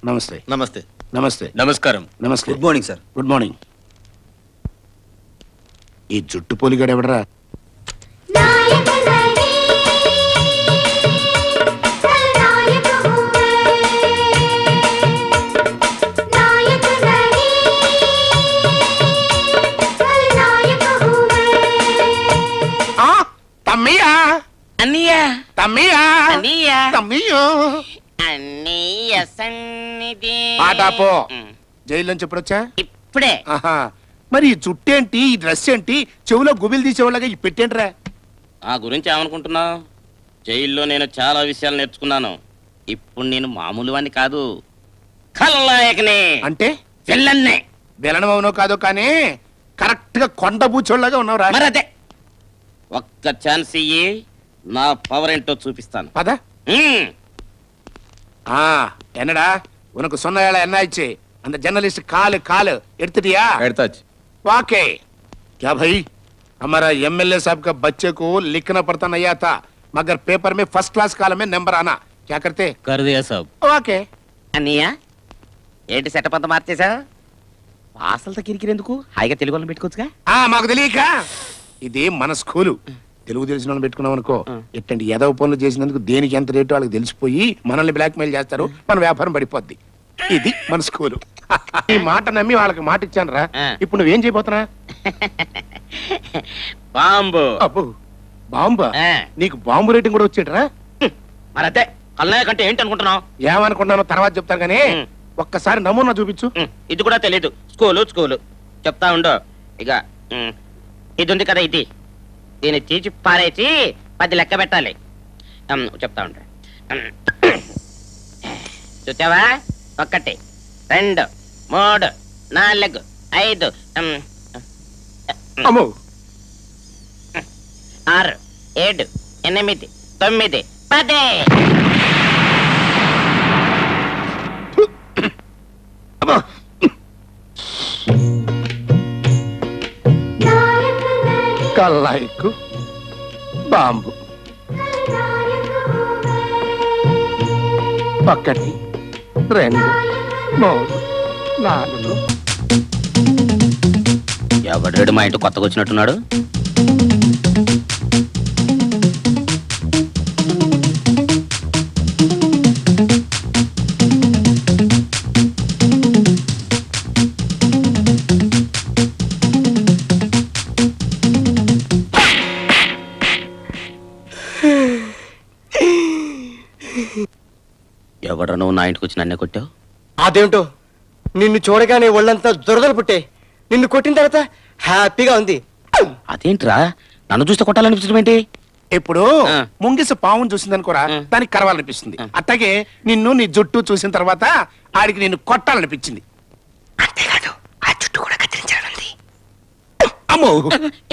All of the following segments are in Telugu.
నమస్తే. నమస్తే. నమస్తే. నమస్కారం. నమస్తే. Good morning sir. Good morning. ఈ జుట్టు పోలిగాడు ఎవడరా? తమ్మియా అన్నయ్యా తమ్మియా అన్నయ్యా తమ్మియో అన్నయ్య సన్నిధి పాటాపో. జైలు నుంచి ఎప్పుడొచ్చా? ఇప్పుడే. ఆహా. మరి ఈ జుట్టేంటి, ఈ డ్రెస్ ఏంటి, చెవులో గుబిలు తీసేవాళ్ళగా ఈ పెట్టేంట్రా? ఆ గురించి ఏమనుకుంటున్నావు? జైల్లో నేను చాలా విషయాలు నేర్చుకున్నాను. ఇప్పుడు నేను మామూలు వాణ్ణి కాదు, ఖల్నాయకుని. అంటే విల్లన్నే. విలనమవునో కాదో కానీ కరెక్ట్ గా కొండ బూచోళ్ళగా ఉన్నావు రా. మరి అదే, ఒక్క ఛాన్స్ ఇయ్యి, నా పవర్ ఏంటో చూపిస్తాను. పద. என்னடா உனக்கு சொன்ன வேலை என்ன ஆயிடுச்சு? அந்த जर्नलिस्ट काल எடுத்துட்டியா? எடுத்தாச்சு. वाकई क्या भाई, हमारा एमएलए साहब का बच्चे को लिखना पड़ता नहीं आता, मगर पेपर में फर्स्ट क्लास कॉलम में नंबर आना, क्या करते? कर दिया सब. ఓకే అన్నయ్య ఏంటి సెటప్ అంతా మార్చేసా? వాసలతో కిరికిరెందుకు, హాయిగా తెలుగు వాళ్ళని పెట్టుకోవచ్చుగా. మాకు తెలియక ఇది మన స్కూలు, తెలుగు తెలిసిన వాళ్ళని పెట్టుకున్నాం అనుకో, ఎట్టండి ఎదవ పనులు చేసినందుకు దేనికి ఎంత రేటు వాళ్ళకి తెలిసిపోయి మనల్ని బ్లాక్ మెయిల్ చేస్తారు, మన వ్యాపారం పడిపోద్ది. ఇది మన స్కూలు. ఈ మాట నమ్మి వాళ్ళకి మాట ఇచ్చాను రా. ఇప్పుడు నువ్వేం చేయబోతున్నా? బాంబు. అబ్బో, బాంబా? నీకు బాంబు రేటింగ్ కూడా వచ్చేటరా? మరి అదే కల్నాయ కంటే ఏంటి అనుకుంటున్నావు? ఏమనుకుంటున్నానో తర్వాత చెప్తాను కానీ ఒక్కసారి నమూనా చూపించు. ఇది కూడా తెలీదు. స్కూలు చెప్తా ఉండు. ఇక ఇది ఉంది కదా, ఇది దీన్ని తీసి పారేసి 10 లెక్క పెట్టాలి. చెప్తా ఉంటా. చూసావా? 1 2 3 4 5 అమ్మో 6 7 8 9 10. కల్లాయికు బాంబు 1 2 3 4. ఎవడు మా ఇంటి కొత్తగా వచ్చినట్టున్నాడు? ఎవడ నువ్వు నా ఇంటికి వచ్చి నన్నే కొట్టావు? అదేంటో నిన్ను చూడగానే ఒళ్ళంతా దురదలు పుట్టే, నిన్ను కొట్టిన తర్వాత హ్యాపీగా ఉంది. అదేంట్రా నన్ను చూస్తే కొట్టాలనిపించడం ఏంటి? ఇప్పుడు ముంగిస పావును చూసిందనుకోరా, దానికి కరవాలనిపిస్తుంది. అట్లాగే నిన్ను నీ జుట్టు చూసిన తర్వాత ఆడికి నిన్ను కొట్టాలనిపించింది. అంతేకాదు, ఆ జుట్టు కూడా కత్తిరించాలంది. అమ్మో,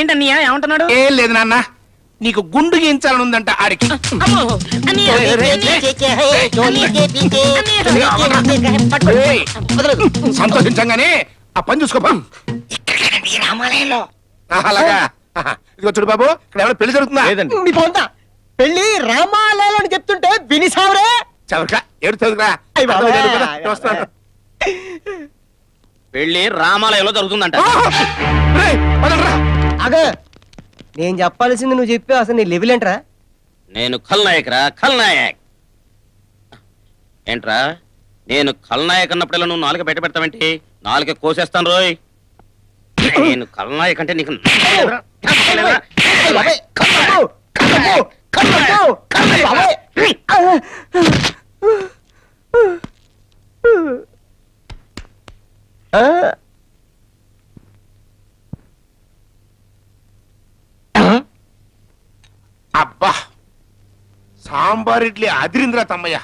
ఏంటన్నయ్య ఏమంటున్నాడు? ఏం లేదు నాన్న, నీకు గుండు గీయించాలని ఉందంట ఆడికి. సంతోషించంగానే ఆ పని చూసుకోపా. అలాగా. ఇదిగో చూడు బాబు, ఇక్కడ ఎవరైనా పెళ్లి జరుగుతుందా? నీ పొందా పెళ్లి రామాలయంలో అని చెప్తుంటే వినిసావరే. చవక ఏడుతుందిరా. పెళ్లి రామాలయంలో జరుగుతుందంట. అగా నేను చెప్పాల్సింది నువ్వు చెప్పి అసలు నీ లెవెల్ ఏంట్రా? నేను ఖల్నాయక్ రా, ఖల్నాయక్. ఏంట్రా నేను ఖల్నాయక్ అన్నప్పుడల్లా నువ్వు నాలుక బయట పెడతావేంటి? నాలుక కోసేస్తాను రోయ్. నేను ఖల్నాయక్ అంటే నీకు అబ్బా, సాంబార్ ఇడ్లీ అదిరింద్రా తమ్మయ్య.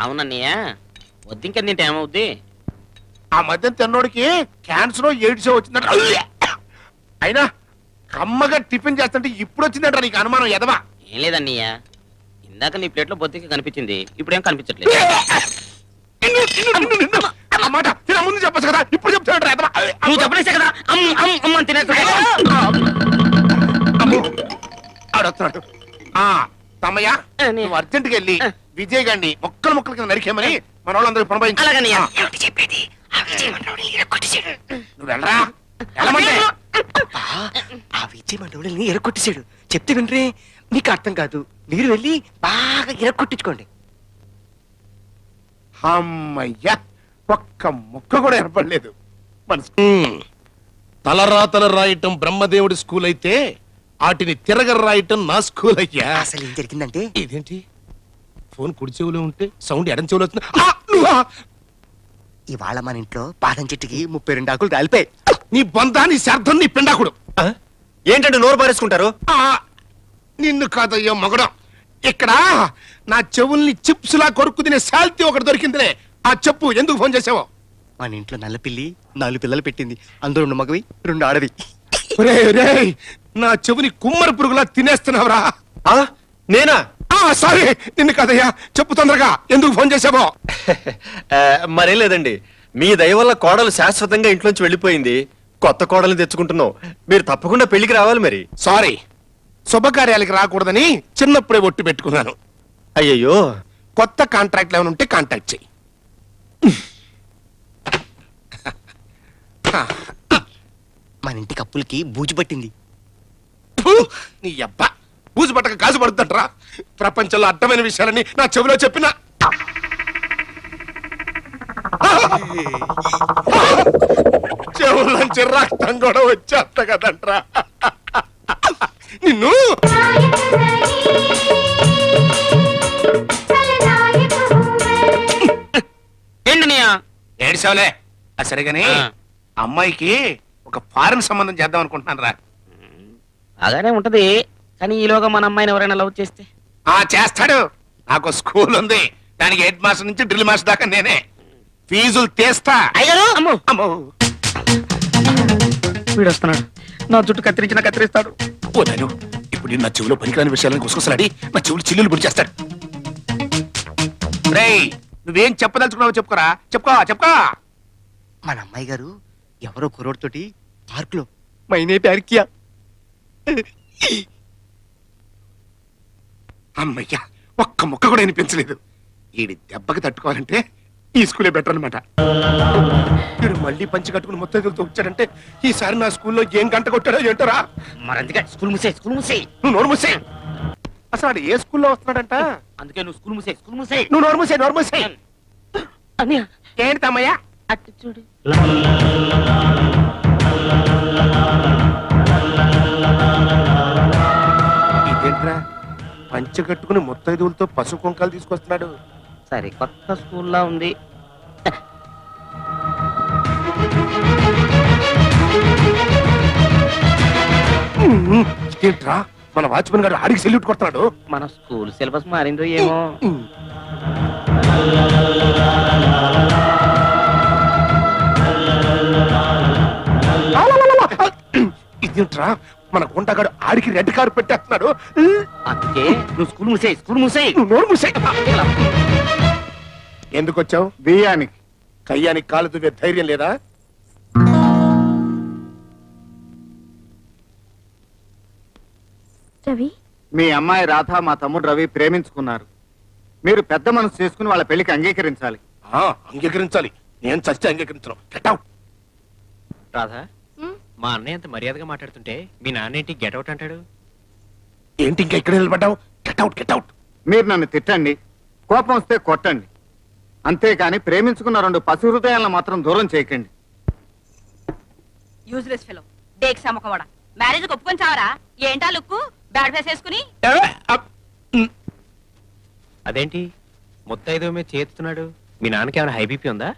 అవునన్నయ్య, వద్దింక తింటే ఏమవుద్ది? ఆ మధ్య తిన్నోడికి క్యాన్సర్ ఎయిడ్స్ వచ్చిందట. అయినా కమ్మగా టిఫిన్ చేస్తుంటే ఇప్పుడు వచ్చిందట నీకు అనుమానం ఎదవా? ఏం లేదన్నయ్య, ఇందాక నీ ప్లేట్ లో బొద్దింక కనిపించింది, ఇప్పుడేం కనిపించట్లేదు. మాట తిన ముందు చెప్పచ్చు కదా, ఇప్పుడు చెప్తాడు ఎదవా. నువ్వు చెప్పలేసే కదా ఆడొస్తున్నాడు. తమ్మయ్య, నువ్వు అర్జెంట్కి వెళ్ళి విజయ్ గారిని ముక్కలు కింద నరికేమని మన వాళ్ళందరూ పునభాయించు. అలాగన్నయ్య. చెప్పేది నువ్వు వెళ్ళరా, వెళ్ళమంటే. ఆ విజయ్ మండవుడిని ఎరగొట్టేశాడు. చెప్తే వినరే, మీకు అర్థం కాదు. మీరు వెళ్ళి బాగా ఎరగొట్టించుకోండి. అమ్మయ్యా, ఒక్క ముక్క కూడా ఏర్పడలేదు మనసు. తలరాతలు రాయటం బ్రహ్మదేవుడి స్కూల్ అయితే వాటిని తిరగ రాయటం నా స్కూల్ అయ్యా. అసలు ఏం జరిగిందంటే, ఇదేంటి ఫోన్ కుడి చెవులో ఉంటే సౌండ్ ఎడం చెవులో వస్తుంది. ఆ, నువ్వా? ఇవాళ మన ఇంట్లో బాదం చెట్టుకి 32 ఆకులు రాలిపోయాయి. నీ బంధా, నీ శార్థం, నీ పిండాకుడు. ఏంటంటే నోరు పారేసుకుంటారు? ఆ, నిన్ను కాదయ్యో మగడం. ఇక్కడ నా చెవుల్ని చిప్స్ లా కొరుక్కు తినే శాల్తీ ఒకటి దొరికిందిలే. ఆ చెప్పు, ఎందుకు ఫోన్ చేసావో? మన ఇంట్లో నల్ల పిల్లి 4 పిల్లలు పెట్టింది. అందులో 2 మగవి 2 ఆడవి. రేయ్, నా చెవుని కుమ్మరి పురుగులా తినేస్తున్నావురా. నేనా? సారీ, నిన్ను కాదయ్యా. చెప్పు తొందరగా, ఎందుకు ఫోన్ చేసావో? మరేం లేదండి, మీ దయ వల్ల కోడలు శాశ్వతంగా ఇంట్లోంచి వెళ్ళిపోయింది. కొత్త కోడల్ని తెచ్చుకుంటున్నాం. మీరు తప్పకుండా పెళ్లికి రావాలి మరి. సారీ, శుభకార్యాలకి రాకూడదని చిన్నప్పుడే ఒట్టు పెట్టుకున్నాను. అయ్యయ్యో, కొత్త కాంట్రాక్ట్లు ఏమైనా ఉంటే కాంటాక్ట్ చెయ్యి. మన ఇంటి కప్పులకి బూజు పట్టింది. ఫు, నీ అబ్బా, బూజు పట్టక కాజు పడుతుంటరా. ప్రపంచంలో అడ్డమైన విషయాలని నా చెవిలో చెప్పిన చెవులంచి రక్తం కూడా వచ్చేస్తా కదంట్రా నిన్ను. ఏంటన్నయ్య? ఏడిసావులే. సరేగాని అమ్మాయికి ఒక ఫారెన్ సంబంధం చేద్దాం అనుకుంటున్నాను రా. అలానే ఉంటది, కానీ ఈలోగా మన అమ్మాయిని ఎవరైనా లవ్ చేస్తే? చేస్తాడు. నాకు స్కూల్ ఉంది, దానికి హెడ్ మాస్టర్ నుంచి డ్రిల్ మాస్టర్ దాకా నేనే. ఫీజులు తీస్తా. అయ్యారు అమ్మో, అమ్మో, వీడు వస్తున్నాడు. నా జుట్టు కత్తిరిస్తాడు. పోతాను. ఇప్పుడు నా చెవులో పనికిరాని విషయాలను గుసగుసలాడి నా చెవులు చిల్లులు గురి చేస్తాడు. రేయ్, నువ్వేం చెప్పదలుచుకున్నావో చెప్పుకోరా. చెప్పుకో. మన అమ్మాయి గారు ఎవరో కుర్రోడితోటి పార్కులో మైనే ప్యార్కియా. అమ్మయ్యా, ఒక్క ముక్క కూడా వినిపించలేదు. ఈడి దెబ్బకి తట్టుకోవాలంటే ఈ స్కూలే బెటర్ అనమాట. వీడు మళ్ళీ పంచి కట్టుకుని మొత్తం వచ్చాడంటే ఈసారి నా స్కూల్లో ఏం గంట కొట్టాడో ఏంటరా. మరందుకే స్కూల్ మూసే. నువ్వు నోరు మూసే. అసలు వాడు ఏ స్కూల్లో వస్తున్నాడంట? అందుకే నువ్వు స్కూల్ మూసే. నువ్వు నోరు మూసే. అన్నయ్య, ఏంటి తమ్మయ్యా? అటు చూడు. ఇదేంట్రా, పంచె కట్టుకుని ముత్తైదువులతో పసుపు కుంకాలు తీసుకొస్తున్నాడు. సరే, కొత్త స్కూల్లా ఉంది. ఏంట్రా, మన వాచ్మెన్ గారు ఆడికి సెల్యూట్ కొడుతున్నాడు. మన స్కూల్ సిలబస్ మారిందో ఏమో. ఇదేంట్రా, మన గుండగాడు ఆడికి రెడ్ కారు పెట్టేస్తున్నాడు. అందుకే నువ్వు స్కూల్ మూసే. నువ్వు నోరు మూసే. ఎందుకు వచ్చావు? బియ్యానికి. కయ్యానికి కాలు దువ్వే ధైర్యం లేదా? రవి, మీ అమ్మాయి రాధ మా తమ్ముడు రవి ప్రేమించుకున్నారు. మీరు పెద్ద మనసు చేసుకుని వాళ్ళ పెళ్లికి అంగీకరించాలి. అంగీకరించాలి. నేను చచ్చి అంగీకరించను. Get out. రాధా, మా అన్నయ్య అంత మర్యాదగా మాట్లాడుతుంటే మీ నాన్న ఏంటి గెటౌట్ అంటాడు? ఏంటి ఇంకా ఇక్కడ నిలబడ్డావు? Get out. మీరు నన్ను తిట్టండి, కోపం వస్తే కొట్టండి, అంతేకాని ప్రేమించుకున్న 2 పసి హృదయాలను మాత్రం దూరం చేయకండి. యూజ్లెస్ ఫెలో, డేక్ సమకవాడ. మ్యారేజ్ ఒప్పుకొని చావరా? ఏంటా లుక్కు? బ్యాడ్ ఫేస్ వేసుకుని. అదేంటి ముత్తైదో మీద చేస్తున్నాడు? మీ నాన్నకి ఏమైనా హై బీపీ ఉందా?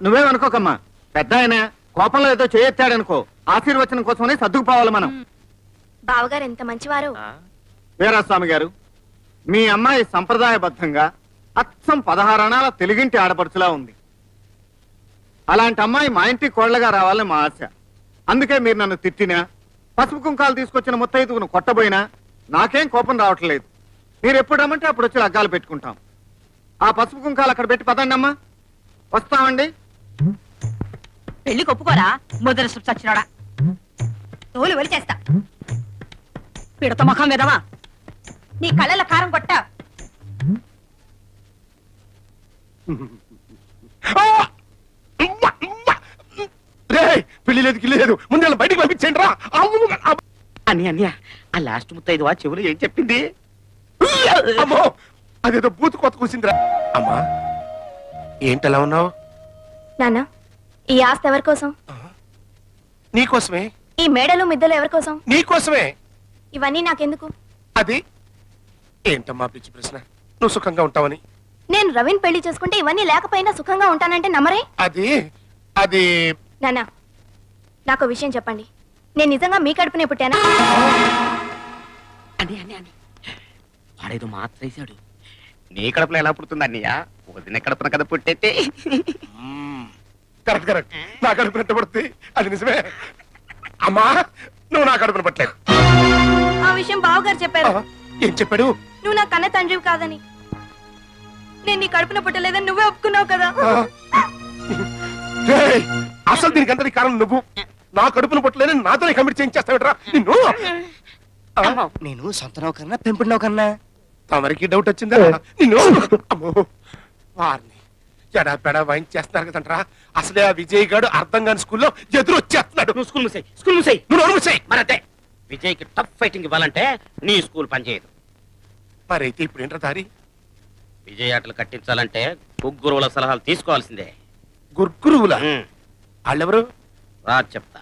నువ్వేమనుకోకమ్మా, పెద్ద ఆయన కోపంలో ఏదో చేయెత్తాడనుకో, ఆశీర్వచనం కోసమని సర్దుకుపోవాలి మనం. బావగారు ఎంత మంచివారు. వీరాస్వామి గారు, మీ అమ్మాయి సంప్రదాయబద్ధంగా అచ్చం 16 అణాల తెలుగింటి ఆడపడుచులా ఉంది. అలాంటి అమ్మాయి మా ఇంటికి కోళ్లగా రావాలని మా ఆశ. అందుకే మీరు నన్ను తిట్టినా, పసుపు కుంకాలు తీసుకొచ్చిన ముత్తైదువును కొట్టబోయినా నాకేం కోపం రావట్లేదు. మీరు ఎప్పుడు రమ్మంటే అప్పుడు వచ్చి లగ్గాలు పెట్టుకుంటాం. ఆ పసుపు కుంకాలు అక్కడ పెట్టి పదండి అమ్మా. వస్తామండి. పెళ్లి ఒప్పుకోరా? ముద్ర చచ్చినాడా? తోలు వెళ్ళి చేస్తా. పిడత ముఖం విధవా, నీ కళ్ళల కారం కొట్టా. రే పెళ్లి లేదు గిల్లి లేదు ముందు బయటికి పంపించండి రా. అన్నయ్య ఆ లాస్ట్ ముత్తైదువా చెవులు ఏం చెప్పింది? అమ్మో అదేదో బూతు కొత్త కూసిందిరా. అమ్మా ఏంటలా ఉన్నావు? నాన్న ఈ ఆస్తి ఎవరి కోసం? నీకోసమే. ఈ మేడలు మిద్దలు ఎవరి కోసం? నీకోసమే. ఇవన్నీ నాకెందుకు? అది ఏంటమ్మా పిచ్చి ప్రశ్న? నువ్వు సుఖంగా ఉంటావని. నేను రవిని పెళ్లి చేసుకుంటే ఇవన్నీ లేకపోయినా సుఖంగా ఉంటానంటే నమ్మరే? అది అది నాన్న నాకు విషయం చెప్పండి, నేను నిజంగా మీ కడుపునే పుట్టానా? అని వాడేదో మాత్రేశాడు. నీ కడుపులో ఎలా పుడుతుంది అన్నయ్య? వదిన కడుపున కదా పుట్టేతే. Correct correct. నా కడుపున ఎట్ట పడుతుంది? అది నిజమే. అమ్మా నువ్వు నా కడుపున పట్టలేదు. ఆ విషయం బావగారు చెప్పారు. ఏం చెప్పాడు? నువ్వు నా కన్న తండ్రివి కాదని. నేను నీ కడుపున పుట్టలేదని నువ్వే ఒప్పుకున్నావు కదా. ఏయ్, అసలు దీనికి అంతటి కారణం నువ్వు. నా కడుపున పుట్టలేని నాతోనే కమిట్ చేయించేస్తావుట్రా నిన్ను. నేను సొంత నౌకన్నా పెంపుడు నౌకన్నా? తమరికి డౌట్ వచ్చిందా? నిన్ను అమ్మో వారిని ఎడా పెడా వాయించేస్తున్నారు కదంట్రా. అసలే ఆ విజయ్ గాడు అర్థం కాని స్కూల్లో ఎదురు వచ్చేస్తున్నాడు. నువ్వు స్కూల్ మూసేయ్. నువ్వు నోరు మూసేయ్. మరతే విజయ్కి టఫ్ ఫైటింగ్ ఇవ్వాలంటే నీ స్కూల్ పనిచేయదు. మరైతే ఇప్పుడు ఏంట్రా దారి? విజయ్ ఆటలు కట్టించాలంటే గురువుల సలహాలు తీసుకోవాల్సిందే. గుర్గురువులా? వాళ్ళెవరు? రా చెప్తా.